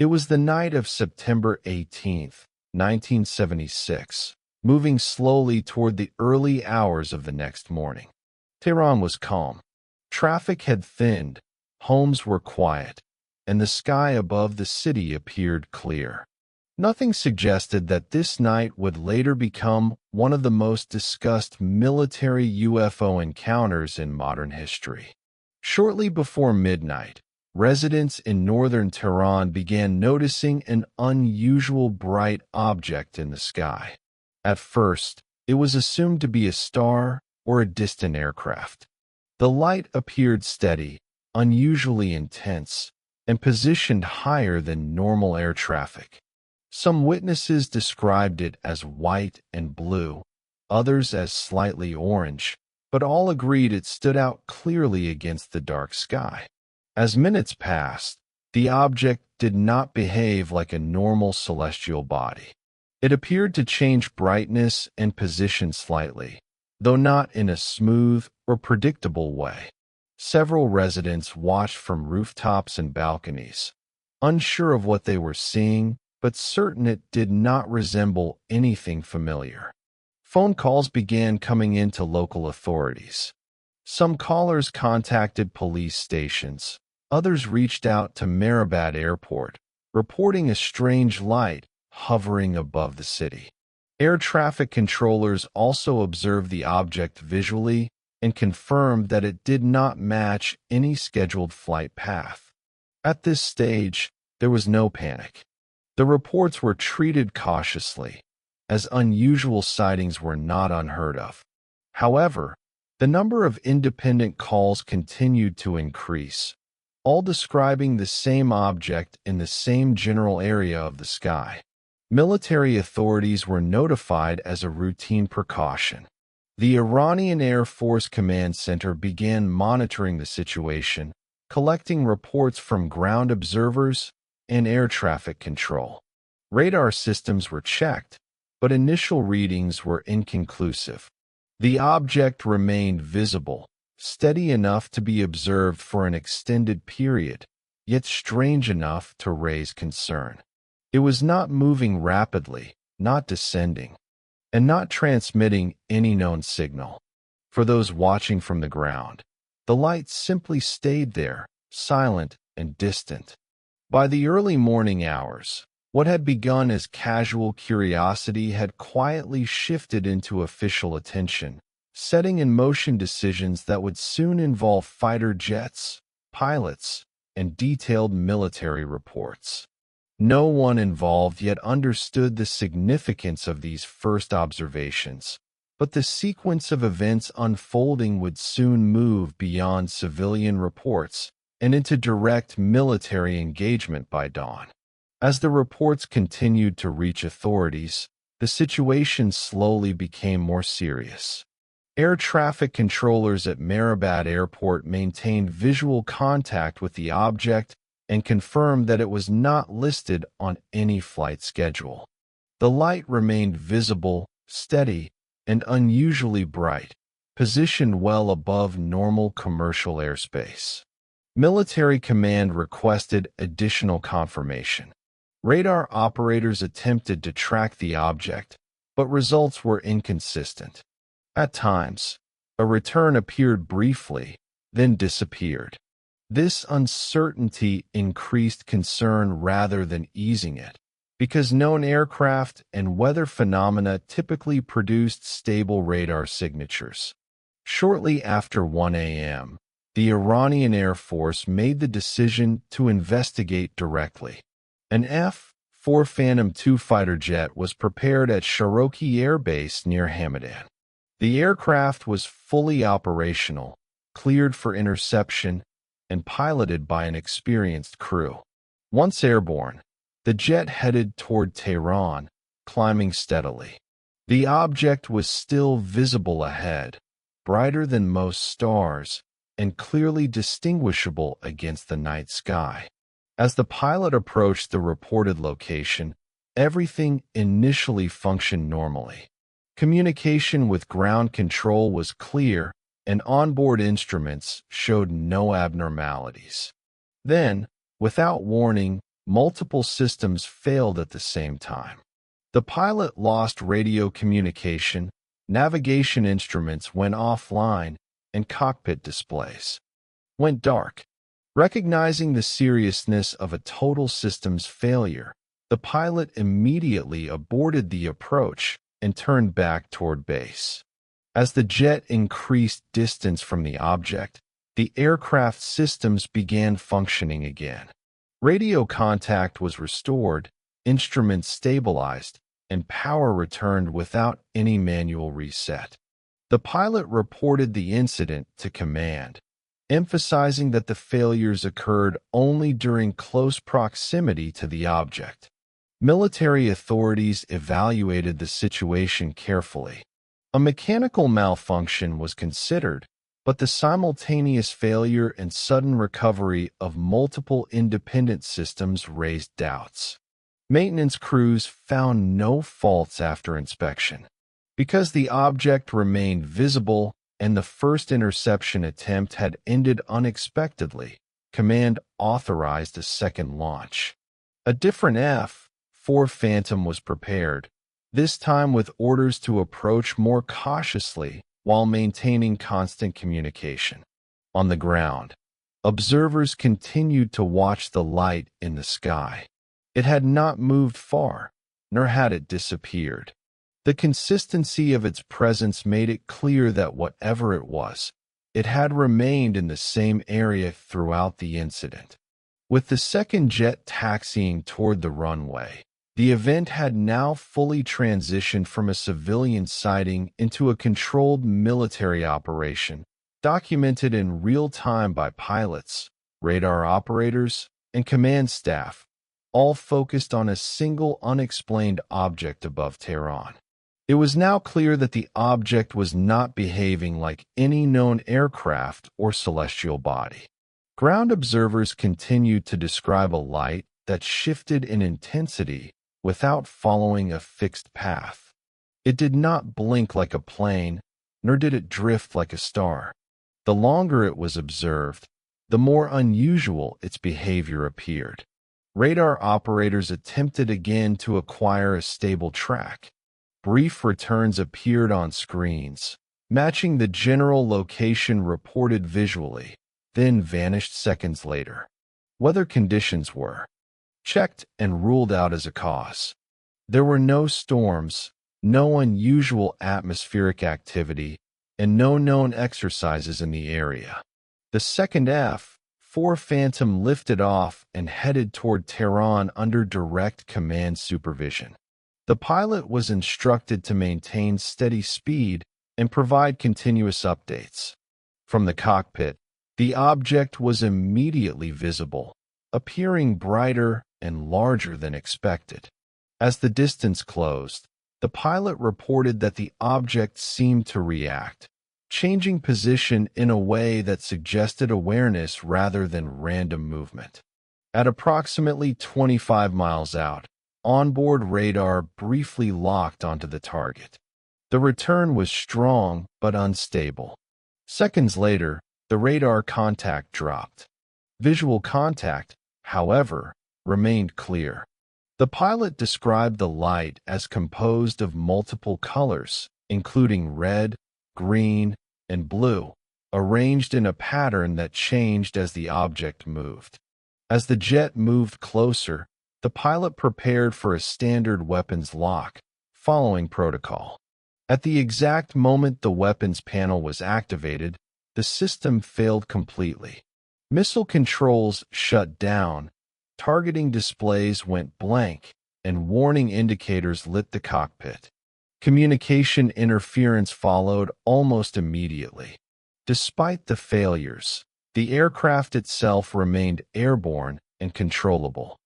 It was the night of September 18th, 1976, moving slowly toward the early hours of the next morning. Tehran was calm. Traffic had thinned, homes were quiet, and the sky above the city appeared clear. Nothing suggested that this night would later become one of the most discussed military UFO encounters in modern history. Shortly before midnight, residents in northern Tehran began noticing an unusual bright object in the sky. At first, it was assumed to be a star or a distant aircraft. The light appeared steady, unusually intense, and positioned higher than normal air traffic. Some witnesses described it as white and blue, others as slightly orange, but all agreed it stood out clearly against the dark sky. As minutes passed, the object did not behave like a normal celestial body. It appeared to change brightness and position slightly, though not in a smooth or predictable way. Several residents watched from rooftops and balconies, unsure of what they were seeing, but certain it did not resemble anything familiar. Phone calls began coming in to local authorities. Some callers contacted police stations. Others reached out to Mehrabad Airport, reporting a strange light hovering above the city. Air traffic controllers also observed the object visually and confirmed that it did not match any scheduled flight path. At this stage, there was no panic. The reports were treated cautiously, as unusual sightings were not unheard of. However, the number of independent calls continued to increase, all describing the same object in the same general area of the sky. Military authorities were notified as a routine precaution. The Iranian Air Force Command Center began monitoring the situation, collecting reports from ground observers and air traffic control. Radar systems were checked, but initial readings were inconclusive. The object remained visible, steady enough to be observed for an extended period, yet strange enough to raise concern. It was not moving rapidly, not descending, and not transmitting any known signal. For those watching from the ground, the light simply stayed there, silent and distant. By the early morning hours, what had begun as casual curiosity had quietly shifted into official attention, setting in motion decisions that would soon involve fighter jets, pilots, and detailed military reports. No one involved yet understood the significance of these first observations, but the sequence of events unfolding would soon move beyond civilian reports and into direct military engagement by dawn. As the reports continued to reach authorities, the situation slowly became more serious. Air traffic controllers at Mehrabad Airport maintained visual contact with the object and confirmed that it was not listed on any flight schedule. The light remained visible, steady, and unusually bright, positioned well above normal commercial airspace. Military command requested additional confirmation. Radar operators attempted to track the object, but results were inconsistent. At times, a return appeared briefly, then disappeared. This uncertainty increased concern rather than easing it, because known aircraft and weather phenomena typically produced stable radar signatures. Shortly after 1 a.m., the Iranian Air Force made the decision to investigate directly. An F-4 Phantom II fighter jet was prepared at Cherokee Air Base near Hamadan. The aircraft was fully operational, cleared for interception, and piloted by an experienced crew. Once airborne, the jet headed toward Tehran, climbing steadily. The object was still visible ahead, brighter than most stars, and clearly distinguishable against the night sky. As the pilot approached the reported location, everything initially functioned normally. Communication with ground control was clear, and onboard instruments showed no abnormalities. Then, without warning, multiple systems failed at the same time. The pilot lost radio communication, navigation instruments went offline, and cockpit displays went dark. Recognizing the seriousness of a total systems failure, the pilot immediately aborted the approach and turned back toward base. As the jet increased distance from the object, the aircraft systems began functioning again. Radio contact was restored, instruments stabilized, and power returned without any manual reset. The pilot reported the incident to command, emphasizing that the failures occurred only during close proximity to the object. Military authorities evaluated the situation carefully. A mechanical malfunction was considered, but the simultaneous failure and sudden recovery of multiple independent systems raised doubts. Maintenance crews found no faults after inspection. Because the object remained visible and the first interception attempt had ended unexpectedly, command authorized a second launch. A different F-4 Phantom was prepared, this time with orders to approach more cautiously while maintaining constant communication. On the ground, observers continued to watch the light in the sky. It had not moved far, nor had it disappeared. The consistency of its presence made it clear that whatever it was, it had remained in the same area throughout the incident. With the second jet taxiing toward the runway, the event had now fully transitioned from a civilian sighting into a controlled military operation, documented in real time by pilots, radar operators, and command staff, all focused on a single unexplained object above Tehran. It was now clear that the object was not behaving like any known aircraft or celestial body. Ground observers continued to describe a light that shifted in intensity without following a fixed path. It did not blink like a plane, nor did it drift like a star. The longer it was observed, the more unusual its behavior appeared. Radar operators attempted again to acquire a stable track. Brief returns appeared on screens, matching the general location reported visually, then vanished seconds later. Weather conditions were checked and ruled out as a cause. There were no storms, no unusual atmospheric activity, and no known exercises in the area. The second F-4 Phantom lifted off and headed toward Tehran under direct command supervision. The pilot was instructed to maintain steady speed and provide continuous updates. From the cockpit, the object was immediately visible, appearing brighter and larger than expected. As the distance closed, the pilot reported that the object seemed to react, changing position in a way that suggested awareness rather than random movement. At approximately 25 miles out, onboard radar briefly locked onto the target. The return was strong but unstable. Seconds later, the radar contact dropped. Visual contact, however, remained clear. The pilot described the light as composed of multiple colors, including red, green, and blue, arranged in a pattern that changed as the object moved. As the jet moved closer, the pilot prepared for a standard weapons lock, following protocol. At the exact moment the weapons panel was activated, the system failed completely. Missile controls shut down, targeting displays went blank, and warning indicators lit the cockpit. Communication interference followed almost immediately. Despite the failures, the aircraft itself remained airborne and controllable.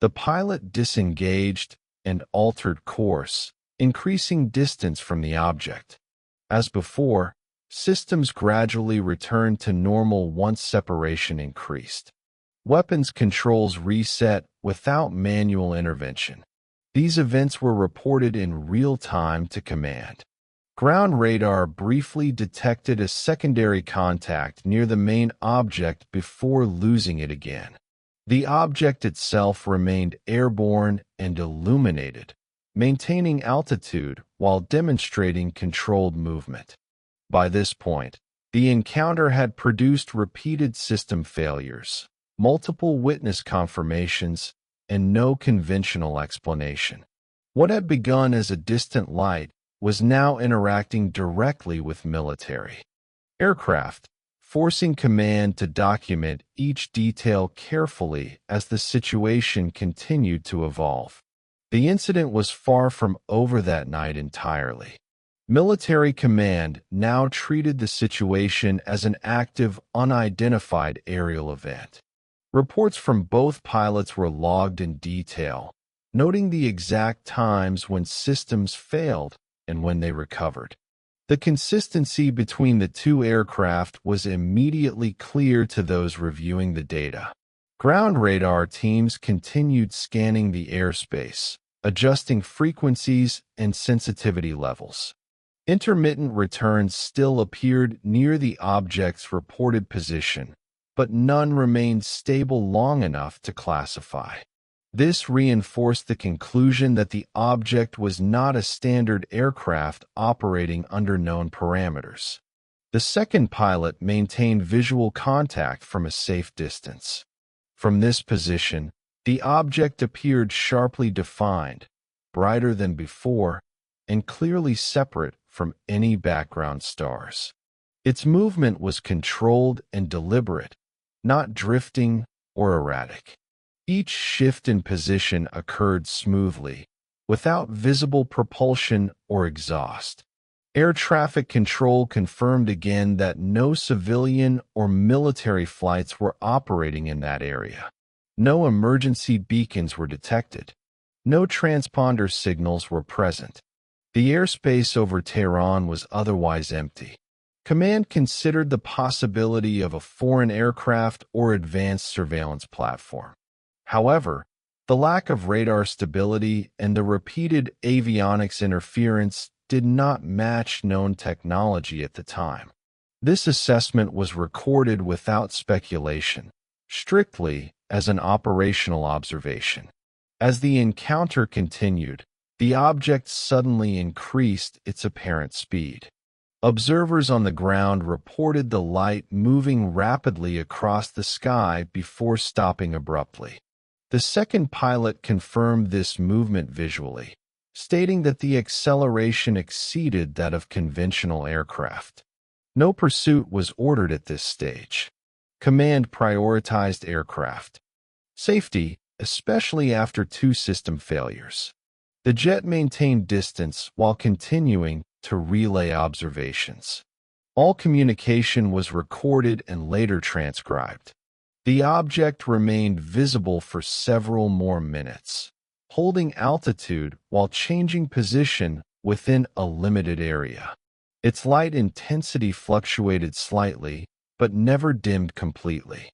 The pilot disengaged and altered course, increasing distance from the object. As before, systems gradually returned to normal once separation increased. Weapons controls reset without manual intervention. These events were reported in real time to command. Ground radar briefly detected a secondary contact near the main object before losing it again. The object itself remained airborne and illuminated, maintaining altitude while demonstrating controlled movement. By this point, the encounter had produced repeated system failures, multiple witness confirmations, and no conventional explanation. What had begun as a distant light was now interacting directly with military aircraft, forcing command to document each detail carefully as the situation continued to evolve. The incident was far from over that night entirely. Military command now treated the situation as an active, unidentified aerial event. Reports from both pilots were logged in detail, noting the exact times when systems failed and when they recovered. The consistency between the two aircraft was immediately clear to those reviewing the data. Ground radar teams continued scanning the airspace, adjusting frequencies and sensitivity levels. Intermittent returns still appeared near the object's reported position, but none remained stable long enough to classify. This reinforced the conclusion that the object was not a standard aircraft operating under known parameters. The second pilot maintained visual contact from a safe distance. From this position, the object appeared sharply defined, brighter than before, and clearly separate from any background stars. Its movement was controlled and deliberate, not drifting or erratic. Each shift in position occurred smoothly, without visible propulsion or exhaust. Air traffic control confirmed again that no civilian or military flights were operating in that area. No emergency beacons were detected. No transponder signals were present. The airspace over Tehran was otherwise empty. Command considered the possibility of a foreign aircraft or advanced surveillance platform. However, the lack of radar stability and the repeated avionics interference did not match known technology at the time. This assessment was recorded without speculation, strictly as an operational observation. As the encounter continued, the object suddenly increased its apparent speed. Observers on the ground reported the light moving rapidly across the sky before stopping abruptly. The second pilot confirmed this movement visually, stating that the acceleration exceeded that of conventional aircraft. No pursuit was ordered at this stage. Command prioritized aircraft safety, especially after two system failures. The jet maintained distance while continuing to relay observations. All communication was recorded and later transcribed. The object remained visible for several more minutes, holding altitude while changing position within a limited area. Its light intensity fluctuated slightly, but never dimmed completely.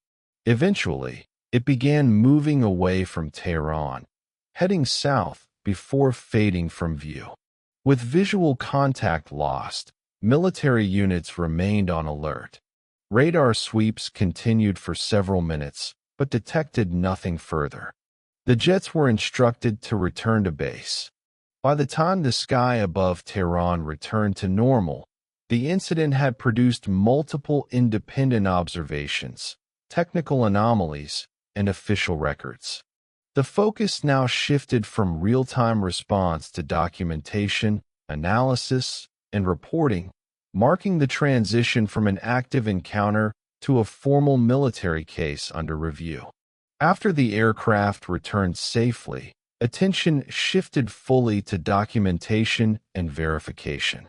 Eventually, it began moving away from Tehran, heading south before fading from view. With visual contact lost, military units remained on alert. Radar sweeps continued for several minutes, but detected nothing further. The jets were instructed to return to base. By the time the sky above Tehran returned to normal, the incident had produced multiple independent observations, technical anomalies, and official records. The focus now shifted from real-time response to documentation, analysis, and reporting, marking the transition from an active encounter to a formal military case under review. After the aircraft returned safely, attention shifted fully to documentation and verification.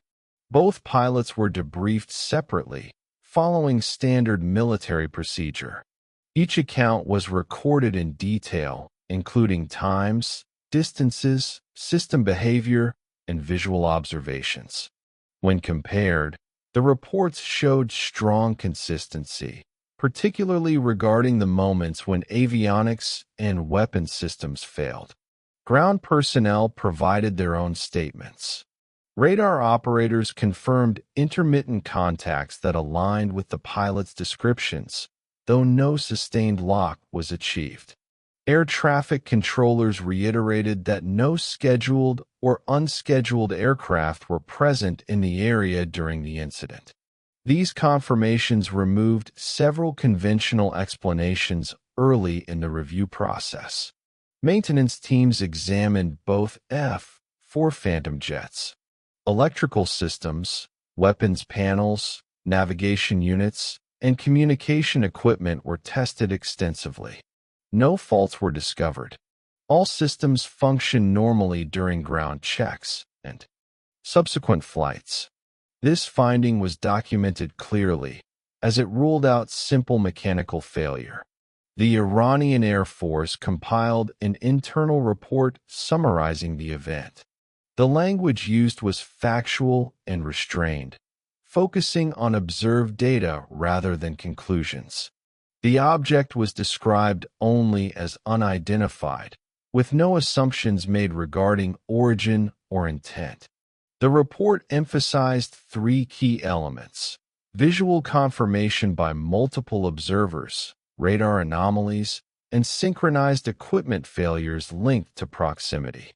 Both pilots were debriefed separately, following standard military procedure. Each account was recorded in detail, including times, distances, system behavior, and visual observations. When compared, the reports showed strong consistency, particularly regarding the moments when avionics and weapon systems failed. Ground personnel provided their own statements. Radar operators confirmed intermittent contacts that aligned with the pilot's descriptions, though no sustained lock was achieved. Air traffic controllers reiterated that no scheduled or unscheduled aircraft were present in the area during the incident. These confirmations removed several conventional explanations early in the review process. Maintenance teams examined both F-4 Phantom jets, electrical systems, weapons panels, navigation units, and communication equipment were tested extensively. No faults were discovered. All systems functioned normally during ground checks and subsequent flights. This finding was documented clearly, as it ruled out simple mechanical failure. The Iranian Air Force compiled an internal report summarizing the event. The language used was factual and restrained, focusing on observed data rather than conclusions. The object was described only as unidentified, with no assumptions made regarding origin or intent. The report emphasized three key elements: visual confirmation by multiple observers, radar anomalies, and synchronized equipment failures linked to proximity.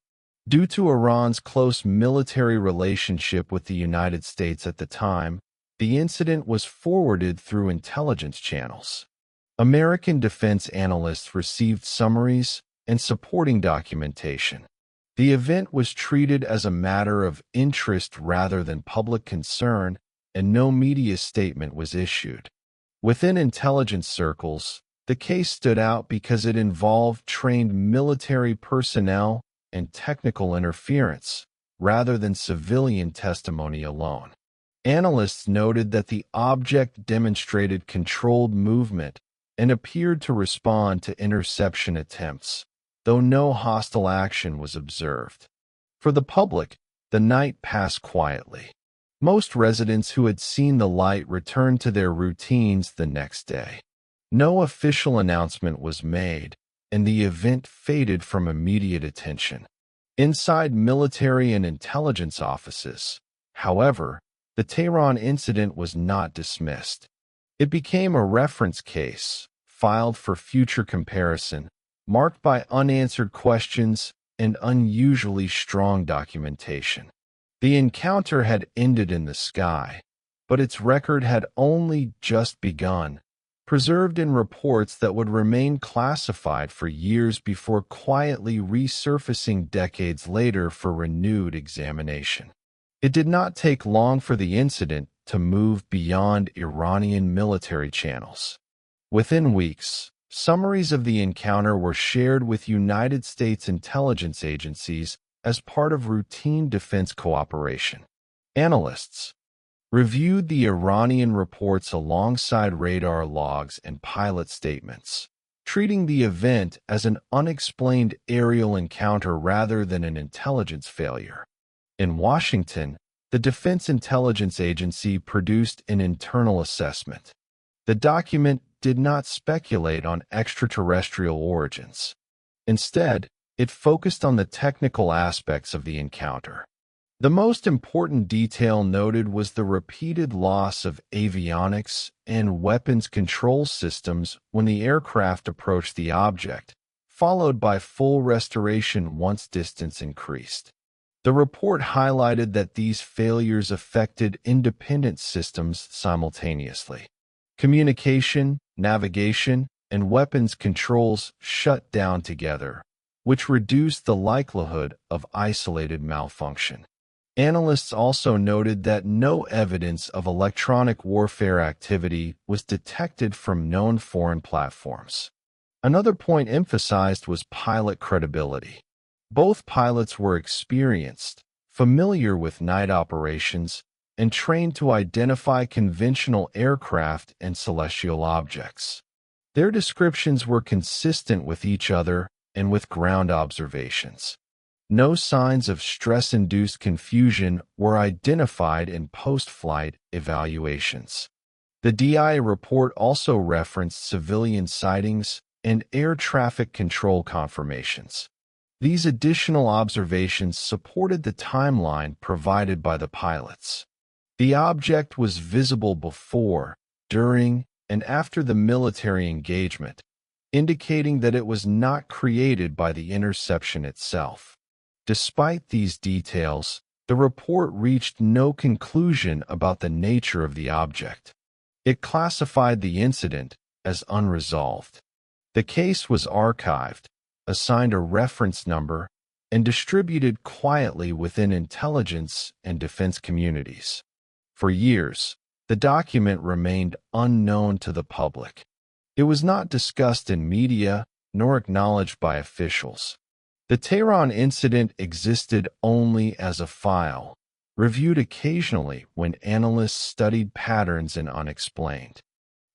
Due to Iran's close military relationship with the United States at the time, the incident was forwarded through intelligence channels. American defense analysts received summaries and supporting documentation. The event was treated as a matter of interest rather than public concern, and no media statement was issued. Within intelligence circles, the case stood out because it involved trained military personnel and technical interference, rather than civilian testimony alone. Analysts noted that the object demonstrated controlled movement and appeared to respond to interception attempts, though no hostile action was observed. For the public, the night passed quietly. Most residents who had seen the light returned to their routines the next day. No official announcement was made, and the event faded from immediate attention. Inside military and intelligence offices, however, the Tehran incident was not dismissed. It became a reference case, filed for future comparison, marked by unanswered questions and unusually strong documentation. The encounter had ended in the sky, but its record had only just begun, preserved in reports that would remain classified for years before quietly resurfacing decades later for renewed examination. It did not take long for the incident to move beyond Iranian military channels. Within weeks, summaries of the encounter were shared with United States intelligence agencies as part of routine defense cooperation. Analysts reviewed the Iranian reports alongside radar logs and pilot statements, treating the event as an unexplained aerial encounter rather than an intelligence failure. In Washington, the Defense Intelligence Agency produced an internal assessment. The document did not speculate on extraterrestrial origins. Instead, it focused on the technical aspects of the encounter. The most important detail noted was the repeated loss of avionics and weapons control systems when the aircraft approached the object, followed by full restoration once distance increased. The report highlighted that these failures affected independent systems simultaneously. Communication, navigation, and weapons controls shut down together, which reduced the likelihood of isolated malfunction. Analysts also noted that no evidence of electronic warfare activity was detected from known foreign platforms. Another point emphasized was pilot credibility. Both pilots were experienced, familiar with night operations, and trained to identify conventional aircraft and celestial objects. Their descriptions were consistent with each other and with ground observations. No signs of stress-induced confusion were identified in post-flight evaluations. The DI report also referenced civilian sightings and air traffic control confirmations. These additional observations supported the timeline provided by the pilots. The object was visible before, during, and after the military engagement, indicating that it was not created by the interception itself. Despite these details, the report reached no conclusion about the nature of the object. It classified the incident as unresolved. The case was archived, assigned a reference number, and distributed quietly within intelligence and defense communities. For years, the document remained unknown to the public. It was not discussed in media nor acknowledged by officials. The Tehran incident existed only as a file, reviewed occasionally when analysts studied patterns in Unexplained.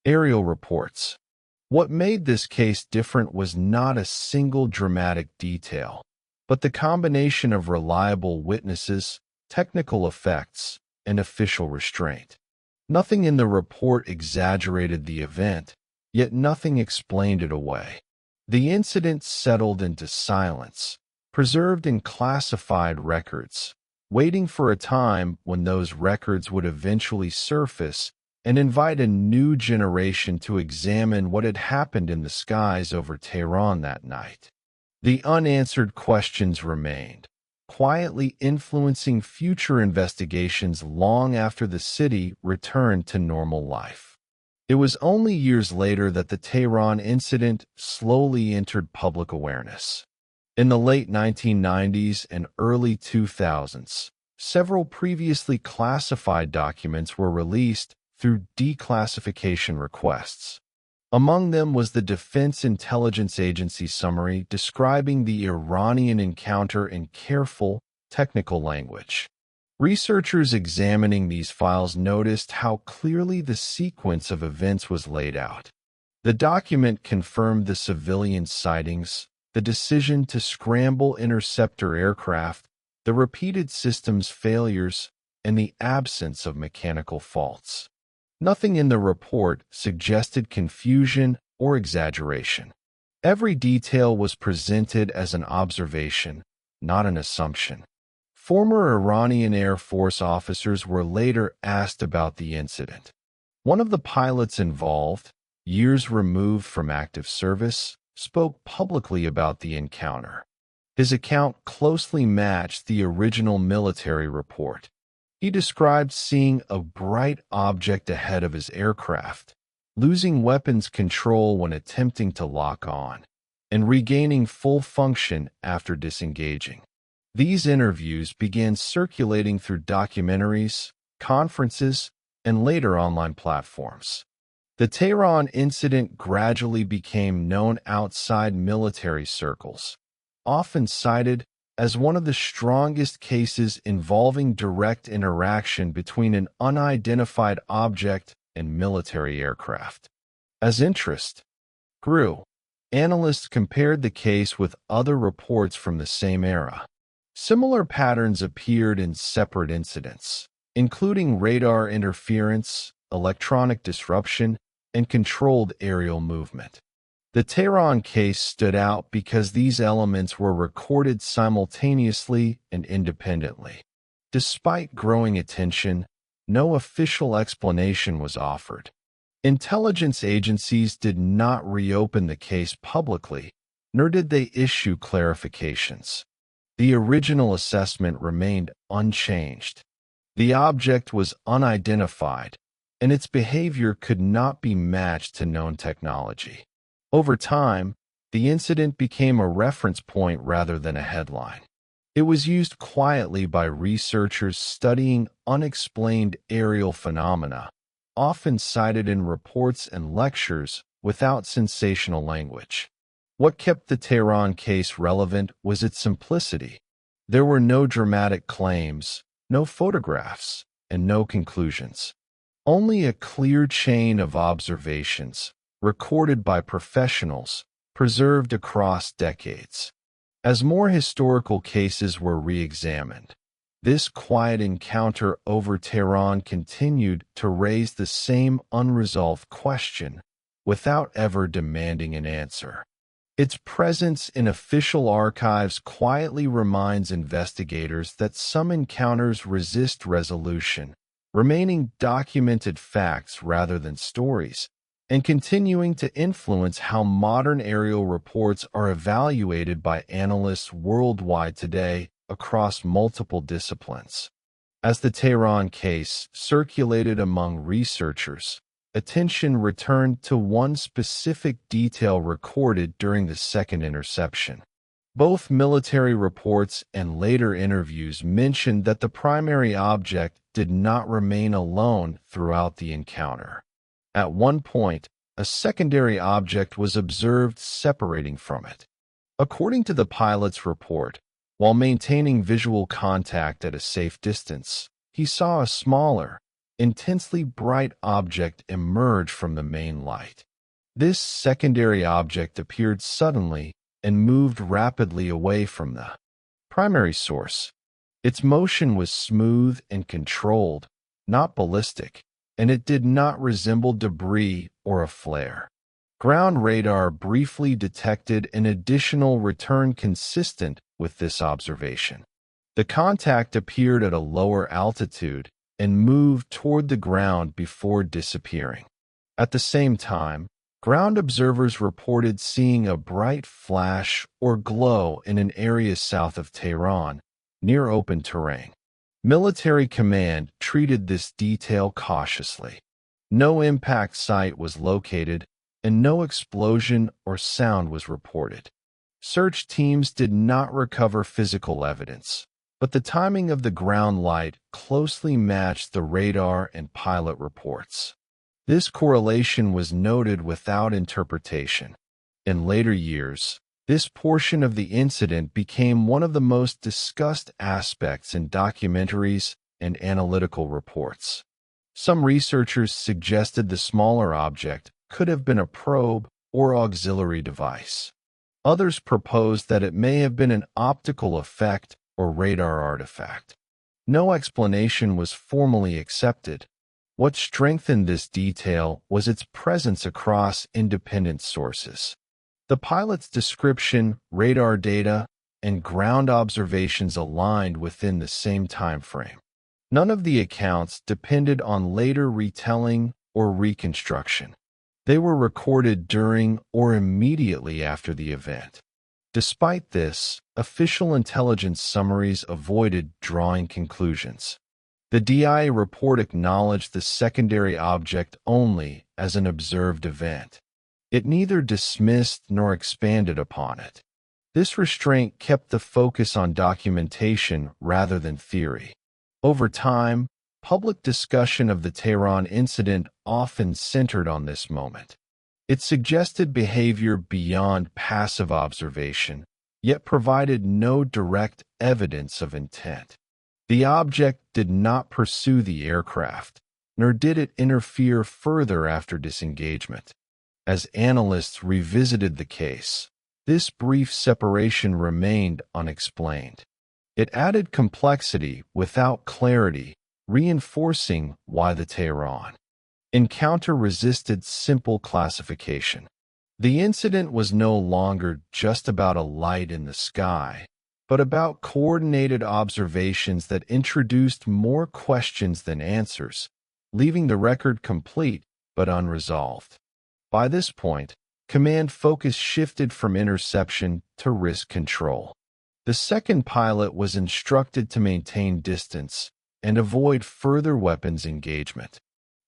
Aerial reports. What made this case different was not a single dramatic detail, but the combination of reliable witnesses, technical effects, and official restraint. Nothing in the report exaggerated the event, yet nothing explained it away. The incident settled into silence, preserved in classified records, waiting for a time when those records would eventually surface and invite a new generation to examine what had happened in the skies over Tehran that night. The unanswered questions remained, quietly influencing future investigations long after the city returned to normal life. It was only years later that the Tehran incident slowly entered public awareness. In the late 1990s and early 2000s, several previously classified documents were released through declassification requests. Among them was the Defense Intelligence Agency summary describing the Iranian encounter in careful, technical language. Researchers examining these files noticed how clearly the sequence of events was laid out. The document confirmed the civilian sightings, the decision to scramble interceptor aircraft, the repeated systems failures, and the absence of mechanical faults. Nothing in the report suggested confusion or exaggeration. Every detail was presented as an observation, not an assumption. Former Iranian Air Force officers were later asked about the incident. One of the pilots involved, years removed from active service, spoke publicly about the encounter. His account closely matched the original military report. He described seeing a bright object ahead of his aircraft, losing weapons control when attempting to lock on, and regaining full function after disengaging. These interviews began circulating through documentaries, conferences, and later online platforms. The Tehran incident gradually became known outside military circles, often cited as one of the strongest cases involving direct interaction between an unidentified object and military aircraft. As interest grew, analysts compared the case with other reports from the same era. Similar patterns appeared in separate incidents, including radar interference, electronic disruption, and controlled aerial movement. The Tehran case stood out because these elements were recorded simultaneously and independently. Despite growing attention, no official explanation was offered. Intelligence agencies did not reopen the case publicly, nor did they issue clarifications. The original assessment remained unchanged. The object was unidentified, and its behavior could not be matched to known technology. Over time, the incident became a reference point rather than a headline. It was used quietly by researchers studying unexplained aerial phenomena, often cited in reports and lectures without sensational language. What kept the Tehran case relevant was its simplicity. There were no dramatic claims, no photographs, and no conclusions. Only a clear chain of observations, recorded by professionals, preserved across decades. As more historical cases were re-examined, this quiet encounter over Tehran continued to raise the same unresolved question without ever demanding an answer. Its presence in official archives quietly reminds investigators that some encounters resist resolution, remaining documented facts rather than stories, and continuing to influence how modern aerial reports are evaluated by analysts worldwide today across multiple disciplines. As the Tehran case circulated among researchers, attention returned to one specific detail recorded during the second interception. Both military reports and later interviews mentioned that the primary object did not remain alone throughout the encounter. At one point, a secondary object was observed separating from it. According to the pilot's report, while maintaining visual contact at a safe distance, he saw a smaller, intensely bright object emerge from the main light. This secondary object appeared suddenly and moved rapidly away from the primary source. Its motion was smooth and controlled, not ballistic, and it did not resemble debris or a flare. Ground radar briefly detected an additional return consistent with this observation. The contact appeared at a lower altitude and moved toward the ground before disappearing. At the same time, ground observers reported seeing a bright flash or glow in an area south of Tehran, near open terrain. Military command treated this detail cautiously. No impact site was located, and no explosion or sound was reported. Search teams did not recover physical evidence, but the timing of the ground light closely matched the radar and pilot reports. This correlation was noted without interpretation. In later years, this portion of the incident became one of the most discussed aspects in documentaries and analytical reports. Some researchers suggested the smaller object could have been a probe or auxiliary device. Others proposed that it may have been an optical effect or radar artifact. No explanation was formally accepted. What strengthened this detail was its presence across independent sources. The pilot's description, radar data, and ground observations aligned within the same time frame. None of the accounts depended on later retelling or reconstruction. They were recorded during or immediately after the event. Despite this, official intelligence summaries avoided drawing conclusions. The DIA report acknowledged the secondary object only as an observed event. It neither dismissed nor expanded upon it. This restraint kept the focus on documentation rather than theory. Over time, public discussion of the Tehran incident often centered on this moment. It suggested behavior beyond passive observation, yet provided no direct evidence of intent. The object did not pursue the aircraft, nor did it interfere further after disengagement. As analysts revisited the case, this brief separation remained unexplained. It added complexity without clarity, reinforcing why the Tehran encounter resisted simple classification. The incident was no longer just about a light in the sky, but about coordinated observations that introduced more questions than answers, leaving the record complete but unresolved. By this point, command focus shifted from interception to risk control. The second pilot was instructed to maintain distance and avoid further weapons engagement.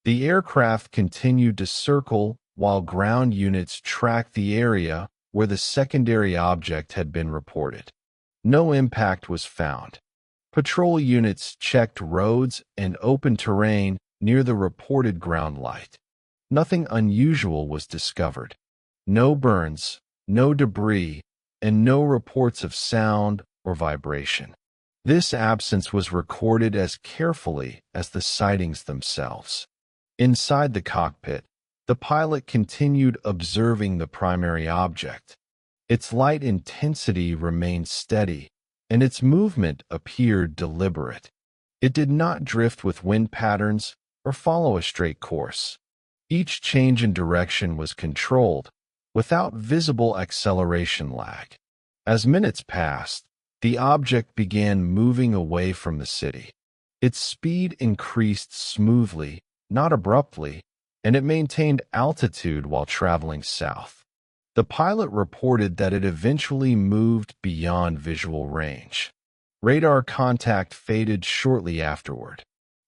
The aircraft continued to circle while ground units tracked the area where the secondary object had been reported. No impact was found. Patrol units checked roads and open terrain near the reported ground light. Nothing unusual was discovered. No burns, no debris, and no reports of sound or vibration. This absence was recorded as carefully as the sightings themselves. Inside the cockpit, the pilot continued observing the primary object. Its light intensity remained steady, and its movement appeared deliberate. It did not drift with wind patterns or follow a straight course. Each change in direction was controlled, without visible acceleration lag. As minutes passed, the object began moving away from the city. Its speed increased smoothly, not abruptly, and it maintained altitude while traveling south. The pilot reported that it eventually moved beyond visual range. Radar contact faded shortly afterward.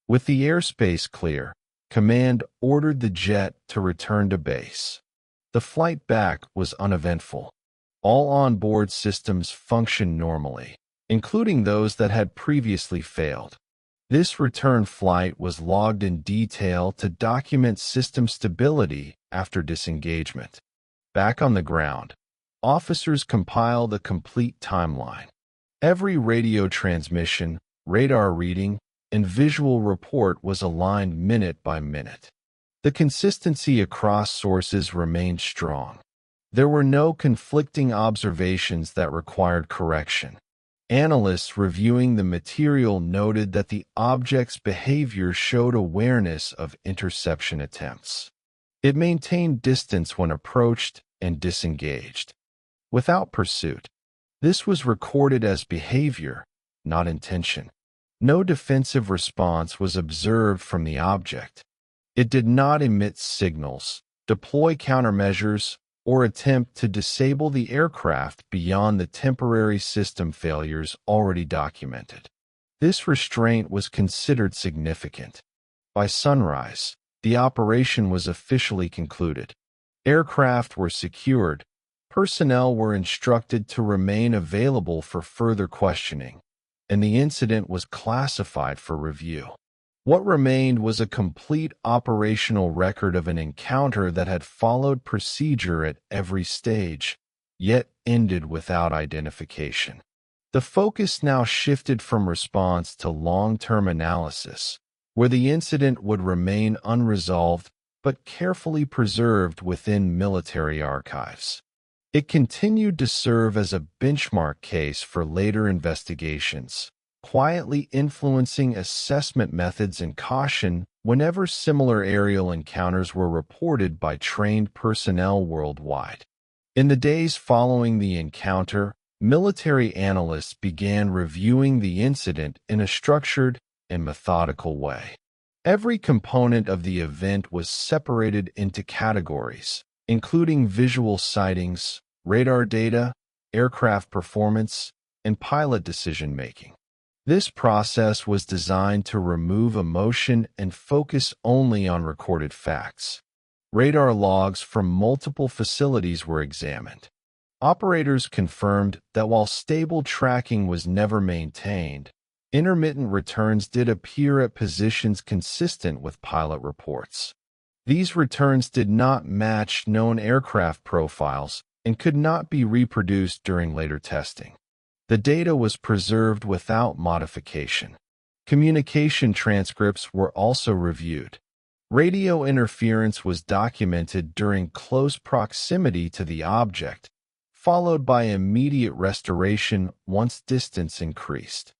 With the airspace clear, command ordered the jet to return to base. The flight back was uneventful. All onboard systems functioned normally, including those that had previously failed. This return flight was logged in detail to document system stability after disengagement. Back on the ground, officers compiled a complete timeline. Every radio transmission, radar reading, and visual report was aligned minute by minute. The consistency across sources remained strong. There were no conflicting observations that required correction. Analysts reviewing the material noted that the object's behavior showed awareness of interception attempts. It maintained distance when approached and disengaged, without pursuit. This was recorded as behavior, not intention. No defensive response was observed from the object. It did not emit signals, deploy countermeasures, or attempt to disable the aircraft beyond the temporary system failures already documented. This restraint was considered significant. By sunrise, the operation was officially concluded. Aircraft were secured. Personnel were instructed to remain available for further questioning, and the incident was classified for review. What remained was a complete operational record of an encounter that had followed procedure at every stage, yet ended without identification. The focus now shifted from response to long-term analysis, where the incident would remain unresolved but carefully preserved within military archives. It continued to serve as a benchmark case for later investigations, quietly influencing assessment methods and caution whenever similar aerial encounters were reported by trained personnel worldwide. In the days following the encounter, military analysts began reviewing the incident in a structured and methodical way. Every component of the event was separated into categories, including visual sightings, radar data, aircraft performance, and pilot decision-making. This process was designed to remove emotion and focus only on recorded facts. Radar logs from multiple facilities were examined. Operators confirmed that while stable tracking was never maintained, intermittent returns did appear at positions consistent with pilot reports. These returns did not match known aircraft profiles and could not be reproduced during later testing. The data was preserved without modification. Communication transcripts were also reviewed. Radio interference was documented during close proximity to the object, followed by immediate restoration once distance increased.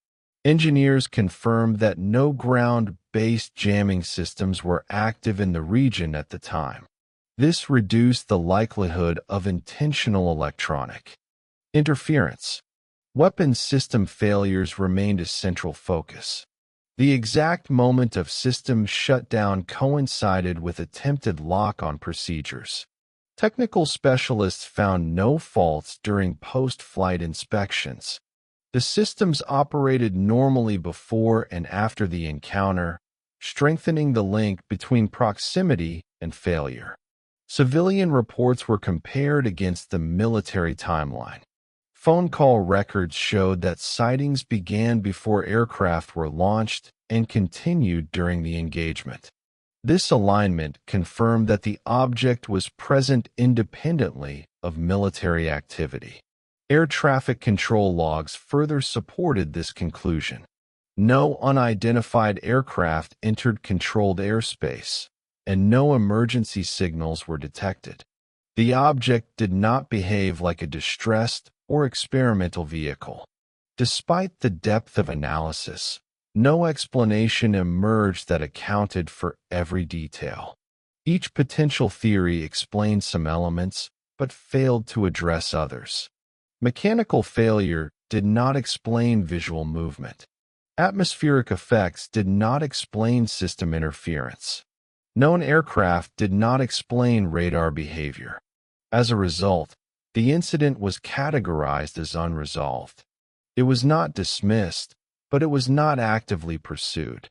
Engineers confirmed that no ground-based jamming systems were active in the region at the time. This reduced the likelihood of intentional electronic interference. Weapons system failures remained a central focus. The exact moment of system shutdown coincided with attempted lock-on procedures. Technical specialists found no faults during post-flight inspections. The systems operated normally before and after the encounter, strengthening the link between proximity and failure. Civilian reports were compared against the military timeline. Phone call records showed that sightings began before aircraft were launched and continued during the engagement. This alignment confirmed that the object was present independently of military activity. Air traffic control logs further supported this conclusion. No unidentified aircraft entered controlled airspace, and no emergency signals were detected. The object did not behave like a distressed or experimental vehicle. Despite the depth of analysis, no explanation emerged that accounted for every detail. Each potential theory explained some elements, but failed to address others. Mechanical failure did not explain visual movement. Atmospheric effects did not explain system interference. Known aircraft did not explain radar behavior. As a result, the incident was categorized as unresolved. It was not dismissed, but it was not actively pursued.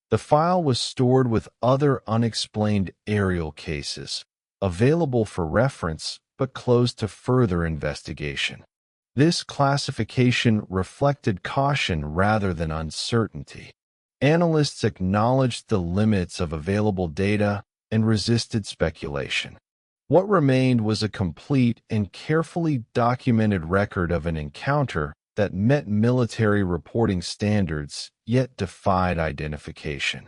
The file was stored with other unexplained aerial cases, available for reference but closed to further investigation. This classification reflected caution rather than uncertainty. Analysts acknowledged the limits of available data and resisted speculation. What remained was a complete and carefully documented record of an encounter that met military reporting standards yet defied identification.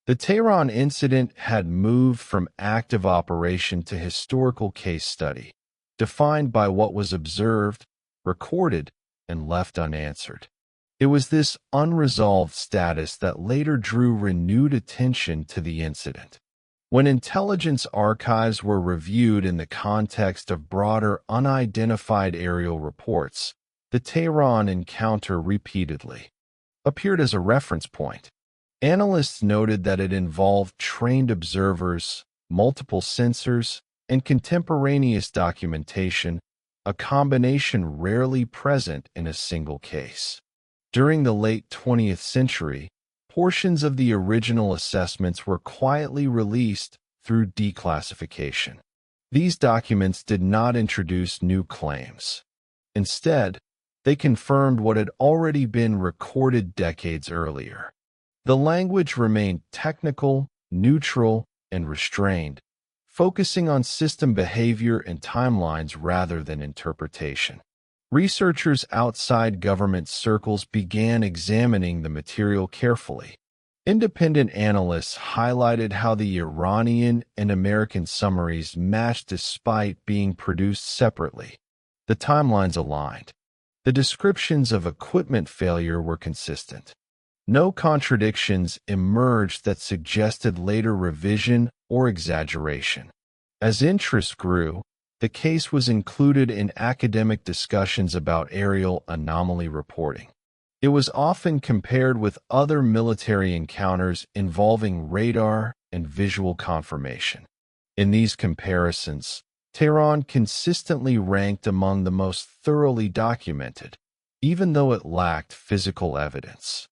The Tehran incident had moved from active operation to historical case study, defined by what was observed, recorded, and left unanswered. It was this unresolved status that later drew renewed attention to the incident. When intelligence archives were reviewed in the context of broader unidentified aerial reports, the Tehran encounter repeatedly appeared as a reference point. Analysts noted that it involved trained observers, multiple sensors, and contemporaneous documentation, a combination rarely present in a single case. During the late 20th century, portions of the original assessments were quietly released through declassification. These documents did not introduce new claims. Instead, they confirmed what had already been recorded decades earlier. The language remained technical, neutral, and restrained, focusing on system behavior and timelines rather than interpretation. Researchers outside government circles began examining the material carefully. Independent analysts highlighted how the Iranian and American summaries matched despite being produced separately. The timelines aligned. The descriptions of equipment failure were consistent. No contradictions emerged that suggested later revision or exaggeration. As interest grew, the case was included in academic discussions about aerial anomaly reporting. It was often compared with other military encounters involving radar and visual confirmation. In these comparisons, Tehran consistently ranked among the most thoroughly documented, even though it lacked physical evidence.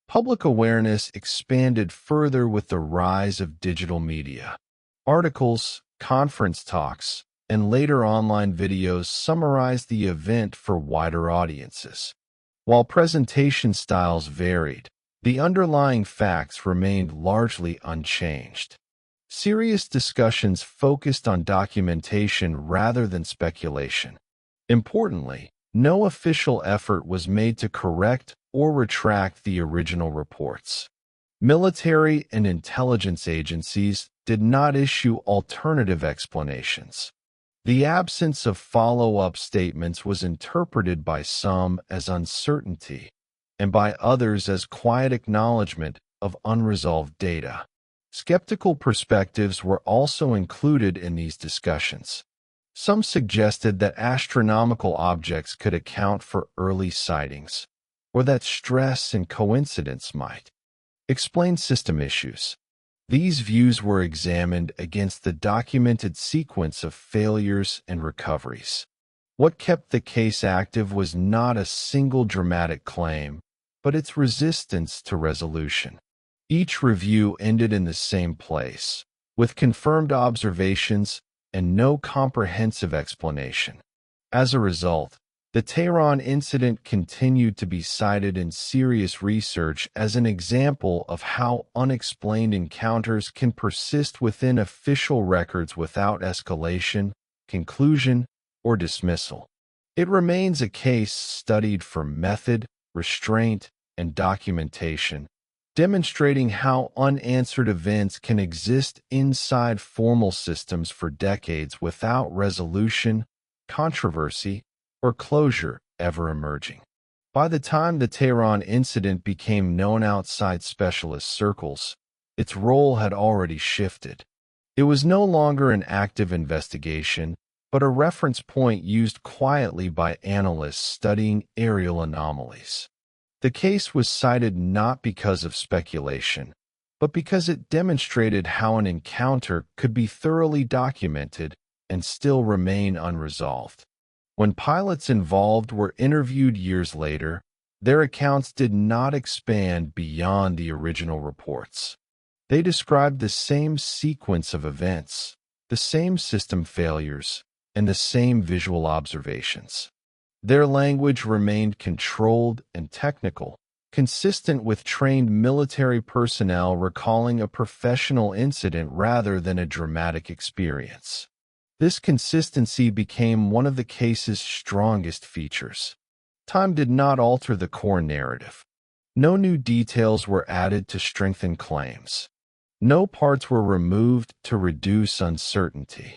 Public awareness expanded further with the rise of digital media. Articles, conference talks, and later online videos summarized the event for wider audiences. While presentation styles varied, the underlying facts remained largely unchanged. Serious discussions focused on documentation rather than speculation. Importantly, no official effort was made to correct or retract the original reports. Military and intelligence agencies did not issue alternative explanations. The absence of follow-up statements was interpreted by some as uncertainty and by others as quiet acknowledgement of unresolved data. Skeptical perspectives were also included in these discussions. Some suggested that astronomical objects could account for early sightings, or that stress and coincidence might explain system issues. These views were examined against the documented sequence of failures and recoveries. What kept the case active was not a single dramatic claim, but its resistance to resolution. Each review ended in the same place, with confirmed observations and no comprehensive explanation. As a result, the Tehran incident continued to be cited in serious research as an example of how unexplained encounters can persist within official records without escalation, conclusion, or dismissal. It remains a case studied for method, restraint, and documentation, demonstrating how unanswered events can exist inside formal systems for decades without resolution, controversy, or closure ever emerging. By the time the Tehran incident became known outside specialist circles, its role had already shifted. It was no longer an active investigation, but a reference point used quietly by analysts studying aerial anomalies. The case was cited not because of speculation, but because it demonstrated how an encounter could be thoroughly documented and still remain unresolved. When pilots involved were interviewed years later, their accounts did not expand beyond the original reports. They described the same sequence of events, the same system failures, and the same visual observations. Their language remained controlled and technical, consistent with trained military personnel recalling a professional incident rather than a dramatic experience. This consistency became one of the case's strongest features. Time did not alter the core narrative. No new details were added to strengthen claims. No parts were removed to reduce uncertainty.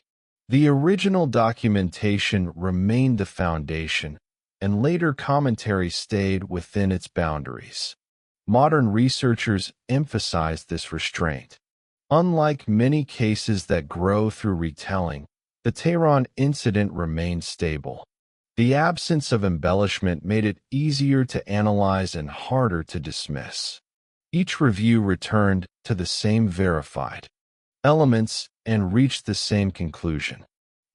The original documentation remained the foundation, and later commentary stayed within its boundaries. Modern researchers emphasize this restraint. Unlike many cases that grow through retelling, the Tehran incident remained stable. The absence of embellishment made it easier to analyze and harder to dismiss. Each review returned to the same verified elements and reached the same conclusion.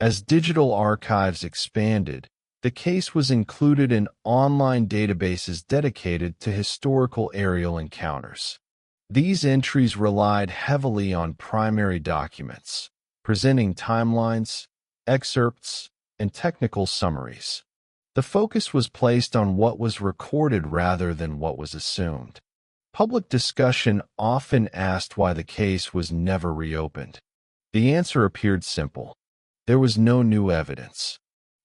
As digital archives expanded, the case was included in online databases dedicated to historical aerial encounters. These entries relied heavily on primary documents, presenting timelines, excerpts, and technical summaries. The focus was placed on what was recorded rather than what was assumed. Public discussion often asked why the case was never reopened. The answer appeared simple. There was no new evidence.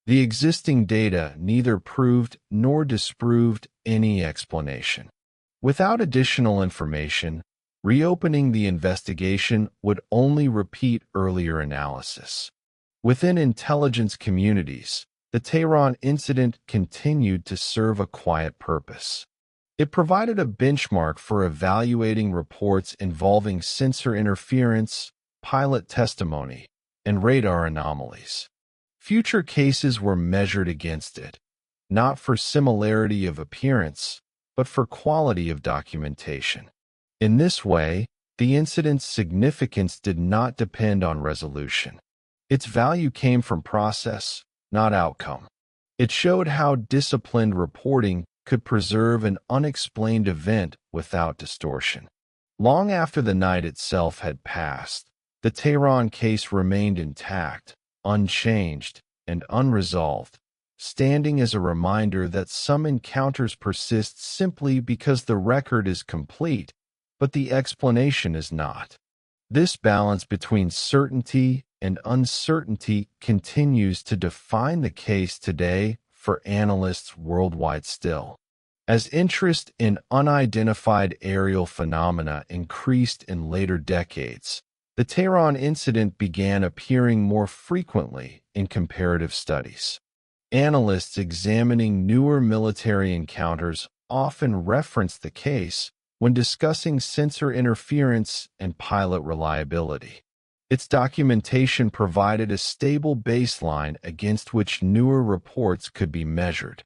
The existing data neither proved nor disproved any explanation. Without additional information, reopening the investigation would only repeat earlier analysis. Within intelligence communities, the Tehran incident continued to serve a quiet purpose. It provided a benchmark for evaluating reports involving sensor interference, pilot testimony, and radar anomalies. Future cases were measured against it, not for similarity of appearance, but for quality of documentation. In this way, the incident's significance did not depend on resolution. Its value came from process, not outcome. It showed how disciplined reporting could preserve an unexplained event without distortion. Long after the night itself had passed, the Tehran case remained intact, unchanged, and unresolved, standing as a reminder that some encounters persist simply because the record is complete, but the explanation is not. This balance between certainty and uncertainty continues to define the case today for analysts worldwide still. As interest in unidentified aerial phenomena increased in later decades, the Tehran incident began appearing more frequently in comparative studies. Analysts examining newer military encounters often reference the case when discussing sensor interference and pilot reliability. Its documentation provided a stable baseline against which newer reports could be measured.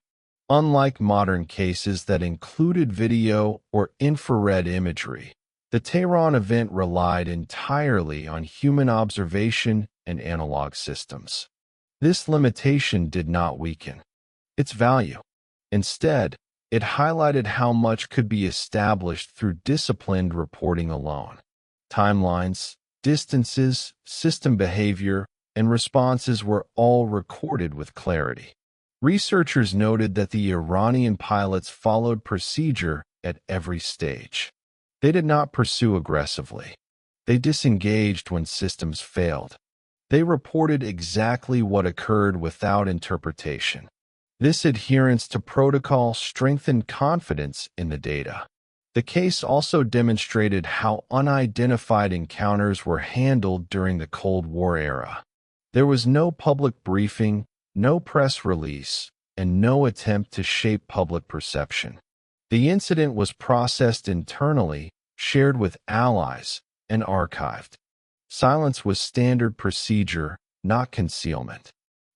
Unlike modern cases that included video or infrared imagery, the Tehran event relied entirely on human observation and analog systems. This limitation did not weaken its value. Instead, it highlighted how much could be established through disciplined reporting alone. Timelines, distances, system behavior, and responses were all recorded with clarity. Researchers noted that the Iranian pilots followed procedure at every stage. They did not pursue aggressively. They disengaged when systems failed. They reported exactly what occurred without interpretation. This adherence to protocol strengthened confidence in the data. The case also demonstrated how unidentified encounters were handled during the Cold War era. There was no public briefing, no press release, and no attempt to shape public perception. The incident was processed internally, shared with allies, and archived. Silence was standard procedure, not concealment.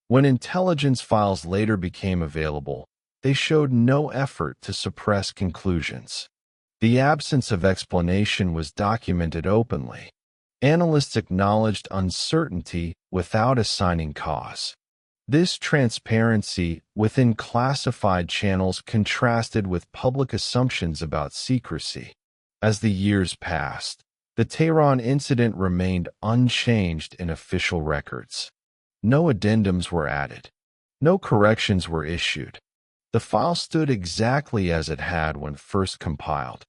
When intelligence files later became available, they showed no effort to suppress conclusions. The absence of explanation was documented openly. Analysts acknowledged uncertainty without assigning cause. This transparency within classified channels contrasted with public assumptions about secrecy. As the years passed, the Tehran incident remained unchanged in official records. No addendums were added. No corrections were issued. The file stood exactly as it had when first compiled.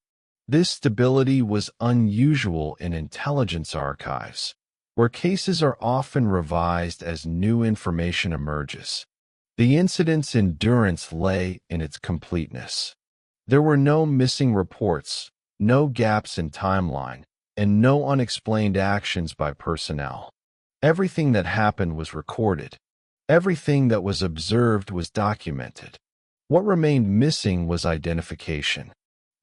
This stability was unusual in intelligence archives, where cases are often revised as new information emerges. The incident's endurance lay in its completeness. There were no missing reports, no gaps in timeline, and no unexplained actions by personnel. Everything that happened was recorded. Everything that was observed was documented. What remained missing was identification.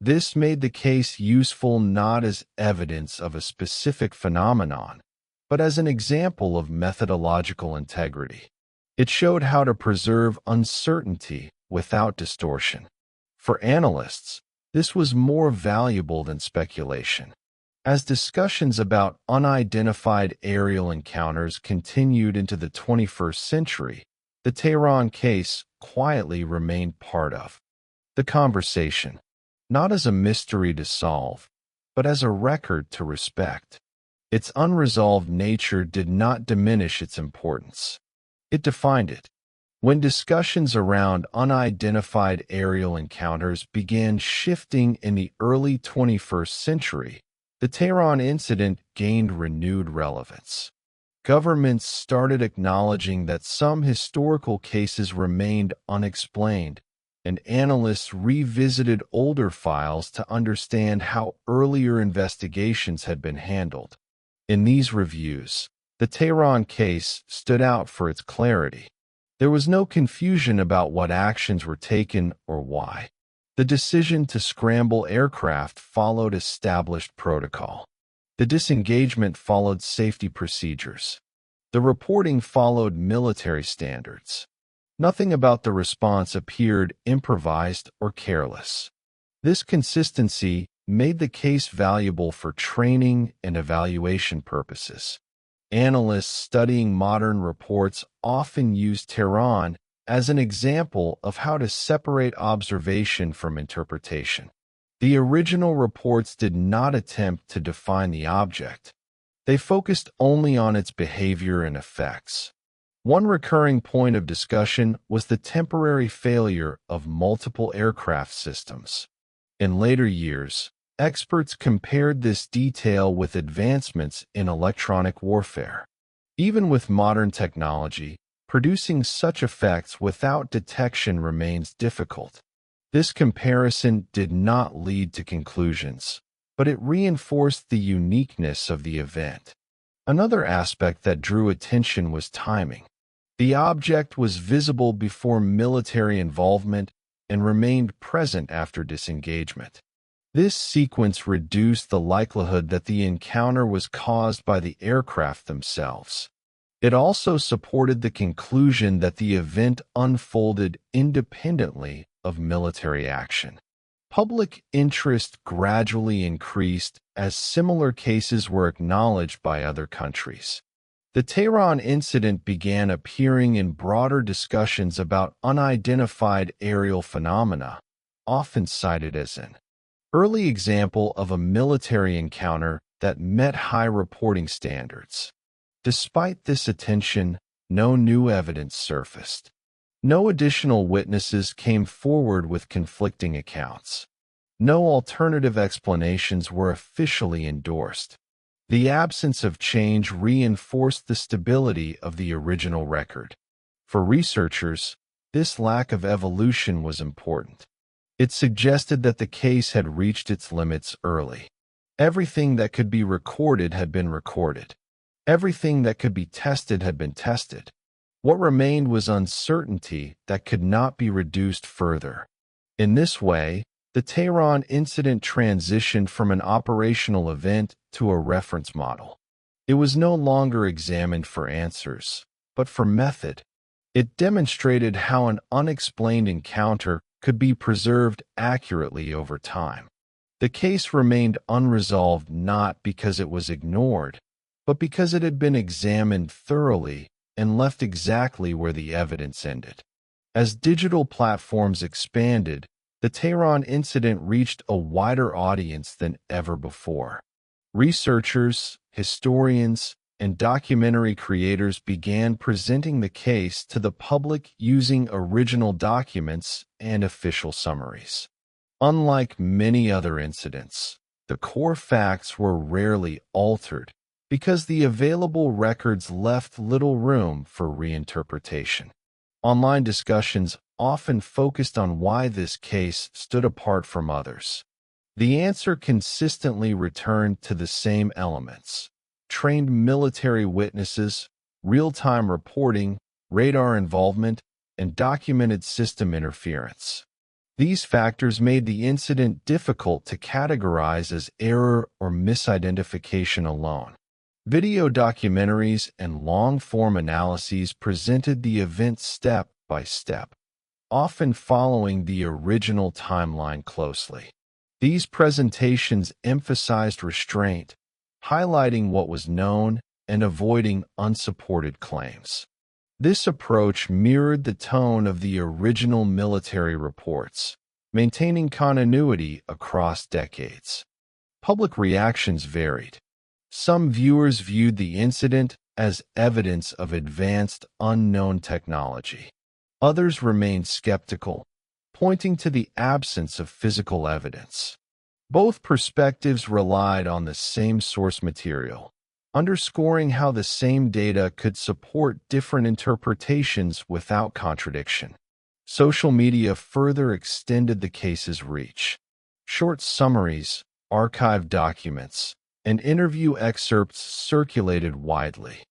This made the case useful not as evidence of a specific phenomenon, but as an example of methodological integrity. It showed how to preserve uncertainty without distortion. For analysts, this was more valuable than speculation. As discussions about unidentified aerial encounters continued into the 21st century, the Tehran case quietly remained part of the conversation, not as a mystery to solve, but as a record to respect. Its unresolved nature did not diminish its importance. It defined it. When discussions around unidentified aerial encounters began shifting in the early 21st century, the Tehran incident gained renewed relevance. Governments started acknowledging that some historical cases remained unexplained, and analysts revisited older files to understand how earlier investigations had been handled. In these reviews, the Tehran case stood out for its clarity. There was no confusion about what actions were taken or why. The decision to scramble aircraft followed established protocol. The disengagement followed safety procedures. The reporting followed military standards. Nothing about the response appeared improvised or careless. This consistency made the case valuable for training and evaluation purposes. Analysts studying modern reports often use Tehran as an example of how to separate observation from interpretation. The original reports did not attempt to define the object. They focused only on its behavior and effects. One recurring point of discussion was the temporary failure of multiple aircraft systems. In later years, experts compared this detail with advancements in electronic warfare. Even with modern technology, producing such effects without detection remains difficult. This comparison did not lead to conclusions, but it reinforced the uniqueness of the event. Another aspect that drew attention was timing. The object was visible before military involvement and remained present after disengagement. This sequence reduced the likelihood that the encounter was caused by the aircraft themselves. It also supported the conclusion that the event unfolded independently of military action. Public interest gradually increased as similar cases were acknowledged by other countries. The Tehran incident began appearing in broader discussions about unidentified aerial phenomena, often cited as an early example of a military encounter that met high reporting standards. Despite this attention, no new evidence surfaced. No additional witnesses came forward with conflicting accounts. No alternative explanations were officially endorsed. The absence of change reinforced the stability of the original record. For researchers, this lack of evolution was important. It suggested that the case had reached its limits early. Everything that could be recorded had been recorded. Everything that could be tested had been tested. What remained was uncertainty that could not be reduced further. In this way, the Tehran incident transitioned from an operational event to a reference model. It was no longer examined for answers, but for method. It demonstrated how an unexplained encounter could be preserved accurately over time. The case remained unresolved not because it was ignored, but because it had been examined thoroughly and left exactly where the evidence ended. As digital platforms expanded, the Tehran incident reached a wider audience than ever before. Researchers, historians, and documentary creators began presenting the case to the public using original documents and official summaries. Unlike many other incidents, the core facts were rarely altered because the available records left little room for reinterpretation. Online discussions often focused on why this case stood apart from others. The answer consistently returned to the same elements: trained military witnesses, real-time reporting, radar involvement, and documented system interference. These factors made the incident difficult to categorize as error or misidentification alone. Video documentaries and long-form analyses presented the event step by step, often following the original timeline closely. These presentations emphasized restraint, highlighting what was known and avoiding unsupported claims. This approach mirrored the tone of the original military reports, maintaining continuity across decades. Public reactions varied. Some viewers viewed the incident as evidence of advanced unknown technology. Others remained skeptical, pointing to the absence of physical evidence. Both perspectives relied on the same source material, underscoring how the same data could support different interpretations without contradiction. Social media further extended the case's reach. Short summaries, archived documents, and interview excerpts circulated widely.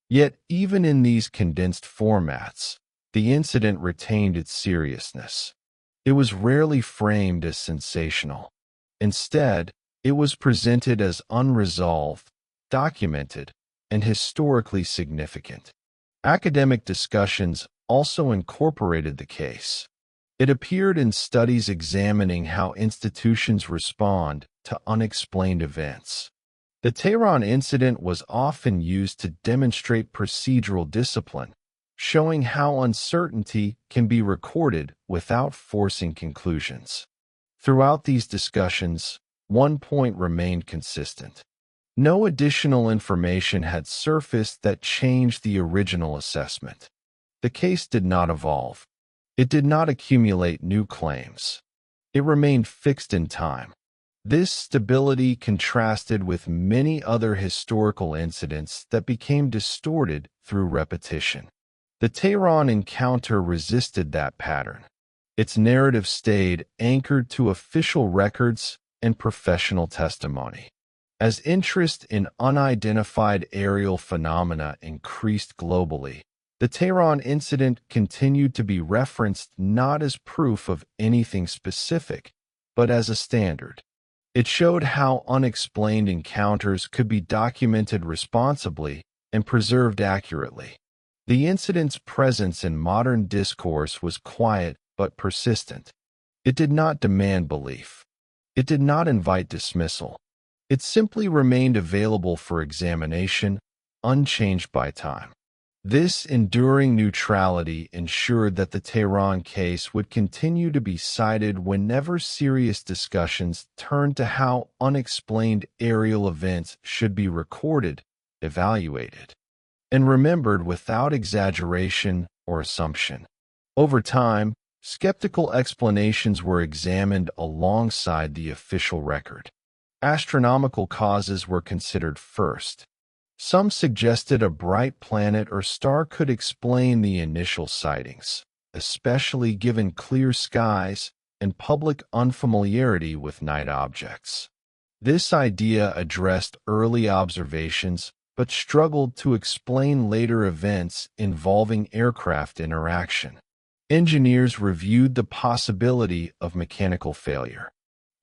Yet, even in these condensed formats, the incident retained its seriousness. It was rarely framed as sensational. Instead, it was presented as unresolved, documented, and historically significant. Academic discussions also incorporated the case. It appeared in studies examining how institutions respond to unexplained events. The Tehran incident was often used to demonstrate procedural discipline, showing how uncertainty can be recorded without forcing conclusions. Throughout these discussions, one point remained consistent. No additional information had surfaced that changed the original assessment. The case did not evolve. It did not accumulate new claims. It remained fixed in time. This stability contrasted with many other historical incidents that became distorted through repetition. The Tehran encounter resisted that pattern. Its narrative stayed anchored to official records and professional testimony. As interest in unidentified aerial phenomena increased globally, the Tehran incident continued to be referenced not as proof of anything specific, but as a standard. It showed how unexplained encounters could be documented responsibly and preserved accurately. The incident's presence in modern discourse was quiet but persistent. It did not demand belief. It did not invite dismissal. It simply remained available for examination, unchanged by time. This enduring neutrality ensured that the Tehran case would continue to be cited whenever serious discussions turned to how unexplained aerial events should be recorded, evaluated, and remembered without exaggeration or assumption. Over time, skeptical explanations were examined alongside the official record. Astronomical causes were considered first. Some suggested a bright planet or star could explain the initial sightings, especially given clear skies and public unfamiliarity with night objects. This idea addressed early observations but struggled to explain later events involving aircraft interaction. Engineers reviewed the possibility of mechanical failure.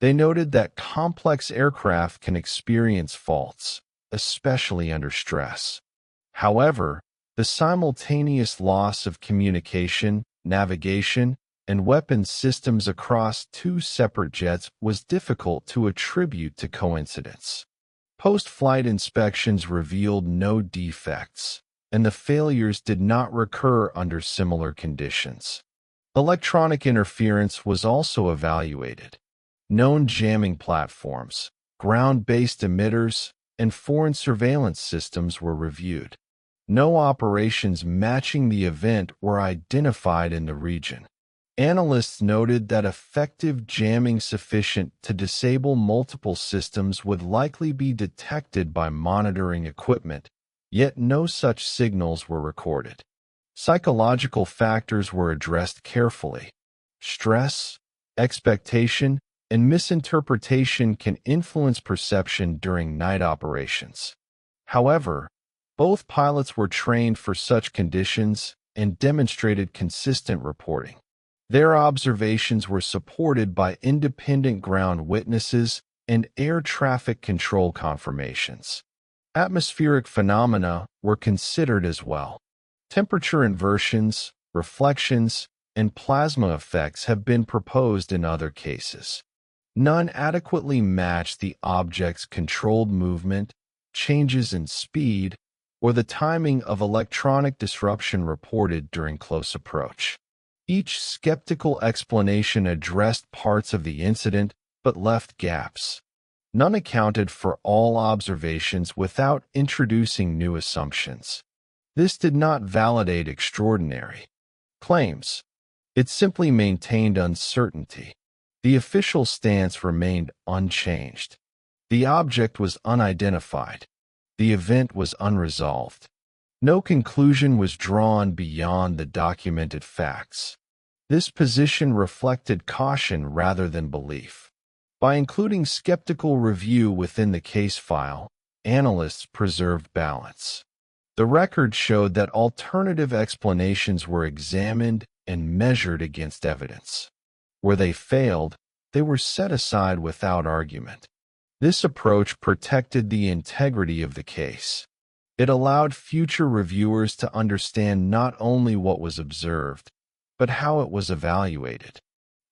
They noted that complex aircraft can experience faults, especially under stress. However, the simultaneous loss of communication, navigation, and weapons systems across two separate jets was difficult to attribute to coincidence. Post-flight inspections revealed no defects, and the failures did not recur under similar conditions. Electronic interference was also evaluated. Known jamming platforms, ground-based emitters, and foreign surveillance systems were reviewed. No operations matching the event were identified in the region. Analysts noted that effective jamming sufficient to disable multiple systems would likely be detected by monitoring equipment, yet no such signals were recorded. Psychological factors were addressed carefully. Stress, expectation, and misinterpretation can influence perception during night operations. However, both pilots were trained for such conditions and demonstrated consistent reporting. Their observations were supported by independent ground witnesses and air traffic control confirmations. Atmospheric phenomena were considered as well. Temperature inversions, reflections, and plasma effects have been proposed in other cases. None adequately match the object's controlled movement, changes in speed, or the timing of electronic disruption reported during close approach. Each skeptical explanation addressed parts of the incident but left gaps. None accounted for all observations without introducing new assumptions. This did not validate extraordinary claims. It simply maintained uncertainty. The official stance remained unchanged. The object was unidentified. The event was unresolved. No conclusion was drawn beyond the documented facts. This position reflected caution rather than belief. By including skeptical review within the case file, analysts preserved balance. The record showed that alternative explanations were examined and measured against evidence. Where they failed, they were set aside without argument. This approach protected the integrity of the case. It allowed future reviewers to understand not only what was observed, but how it was evaluated.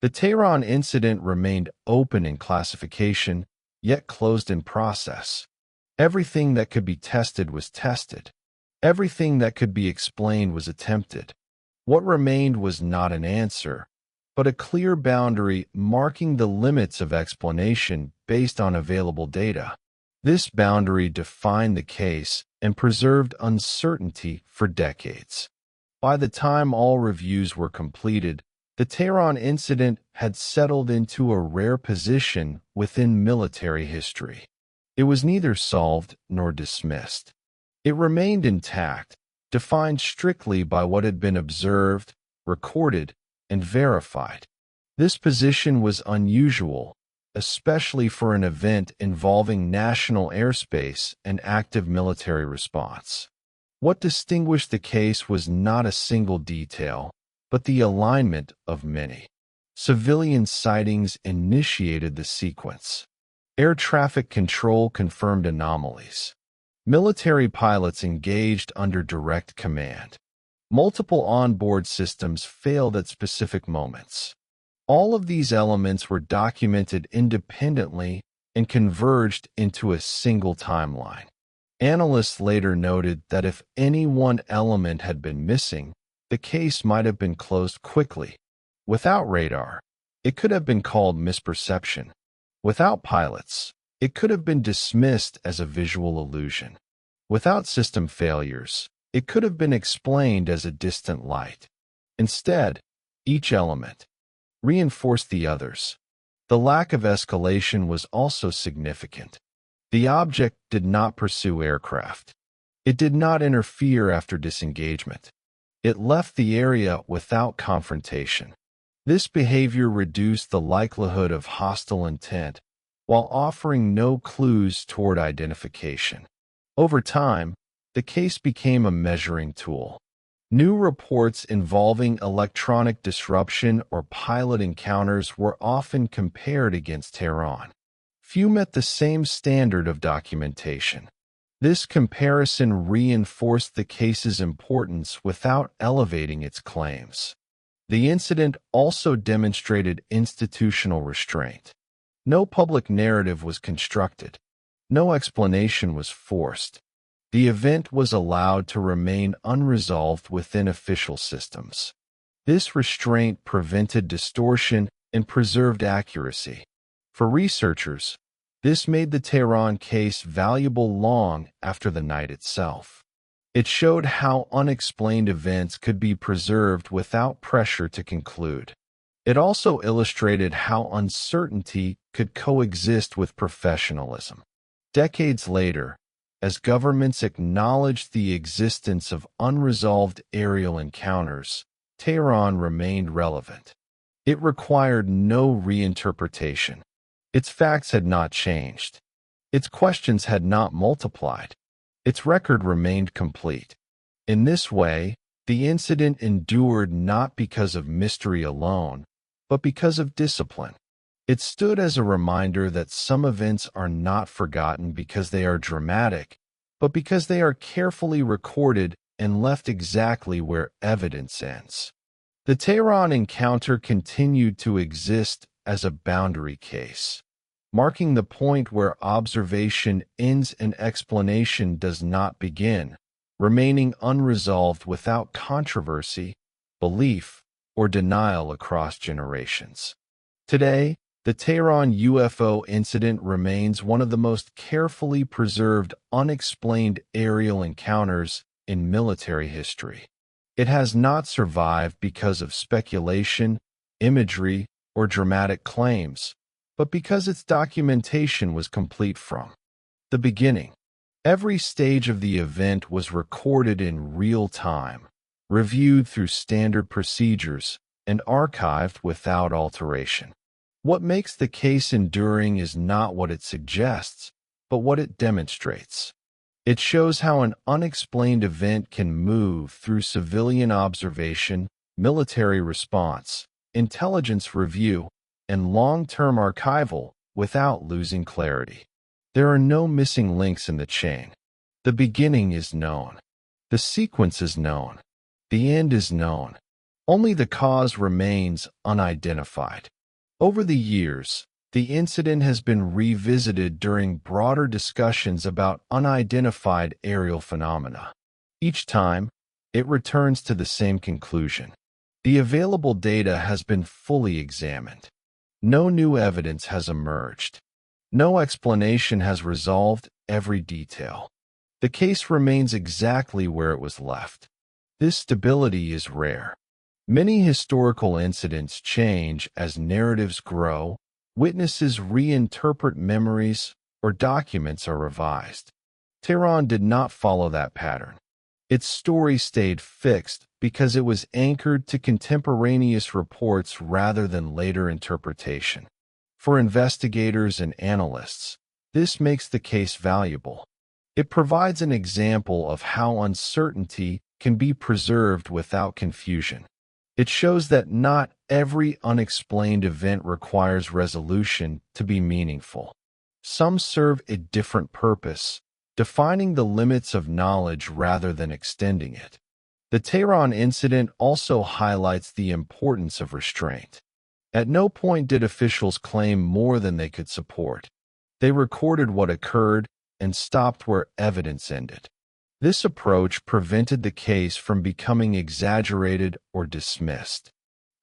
The Tehran incident remained open in classification, yet closed in process. Everything that could be tested was tested. Everything that could be explained was attempted. What remained was not an answer, but a clear boundary marking the limits of explanation based on available data. This boundary defined the case and preserved uncertainty for decades. By the time all reviews were completed, the Tehran incident had settled into a rare position within military history. It was neither solved nor dismissed. It remained intact, defined strictly by what had been observed, recorded, and verified. This position was unusual, especially for an event involving national airspace and active military response. What distinguished the case was not a single detail, but the alignment of many. Civilian sightings initiated the sequence. Air traffic control confirmed anomalies. Military pilots engaged under direct command. Multiple onboard systems failed at specific moments. All of these elements were documented independently and converged into a single timeline. Analysts later noted that if any one element had been missing, the case might have been closed quickly. Without radar, it could have been called misperception. Without pilots, it could have been dismissed as a visual illusion. Without system failures, it could have been explained as a distant light. Instead, each element reinforced the others. The lack of escalation was also significant. The object did not pursue aircraft. It did not interfere after disengagement. It left the area without confrontation. This behavior reduced the likelihood of hostile intent, while offering no clues toward identification. Over time, the case became a measuring tool. New reports involving electronic disruption or pilot encounters were often compared against Tehran. Few met the same standard of documentation. This comparison reinforced the case's importance without elevating its claims. The incident also demonstrated institutional restraint. No public narrative was constructed. No explanation was forced. The event was allowed to remain unresolved within official systems. This restraint prevented distortion and preserved accuracy. For researchers, this made the Tehran case valuable long after the night itself. It showed how unexplained events could be preserved without pressure to conclude. It also illustrated how uncertainty could coexist with professionalism. Decades later, as governments acknowledged the existence of unresolved aerial encounters, Tehran remained relevant. It required no reinterpretation. Its facts had not changed. Its questions had not multiplied. Its record remained complete. In this way, the incident endured not because of mystery alone, but because of discipline. It stood as a reminder that some events are not forgotten because they are dramatic, but because they are carefully recorded and left exactly where evidence ends. The Tehran encounter continued to exist as a boundary case, marking the point where observation ends and explanation does not begin, remaining unresolved without controversy, belief, or denial across generations. Today, the Tehran UFO incident remains one of the most carefully preserved unexplained aerial encounters in military history. It has not survived because of speculation, imagery, or dramatic claims, but because its documentation was complete from the beginning. Every stage of the event was recorded in real time, reviewed through standard procedures, and archived without alteration. What makes the case enduring is not what it suggests, but what it demonstrates. It shows how an unexplained event can move through civilian observation, military response, intelligence review, and long-term archival without losing clarity. There are no missing links in the chain. The beginning is known. The sequence is known. The end is known. Only the cause remains unidentified. Over the years, the incident has been revisited during broader discussions about unidentified aerial phenomena. Each time, it returns to the same conclusion. The available data has been fully examined. No new evidence has emerged. No explanation has resolved every detail. The case remains exactly where it was left. This stability is rare. Many historical incidents change as narratives grow, witnesses reinterpret memories, or documents are revised. Tehran did not follow that pattern. Its story stayed fixed because it was anchored to contemporaneous reports rather than later interpretation. For investigators and analysts, this makes the case valuable. It provides an example of how uncertainty can be preserved without confusion. It shows that not every unexplained event requires resolution to be meaningful. Some serve a different purpose, defining the limits of knowledge rather than extending it. The Tehran incident also highlights the importance of restraint. At no point did officials claim more than they could support. They recorded what occurred and stopped where evidence ended. This approach prevented the case from becoming exaggerated or dismissed.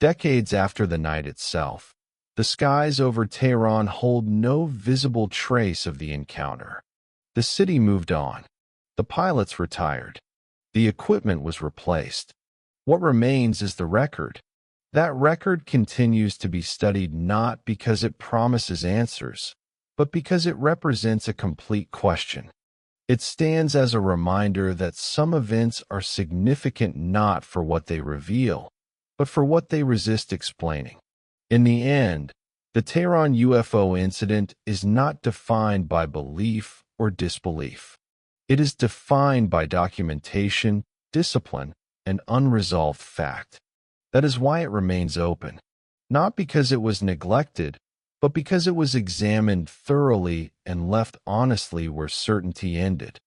Decades after the night itself, the skies over Tehran hold no visible trace of the encounter. The city moved on. The pilots retired. The equipment was replaced. What remains is the record. That record continues to be studied not because it promises answers, but because it represents a complete question. It stands as a reminder that some events are significant not for what they reveal, but for what they resist explaining. In the end, the Tehran UFO incident is not defined by belief or disbelief. It is defined by documentation, discipline, and unresolved fact. That is why it remains open, not because it was neglected, but because it was examined thoroughly and left honestly where certainty ended.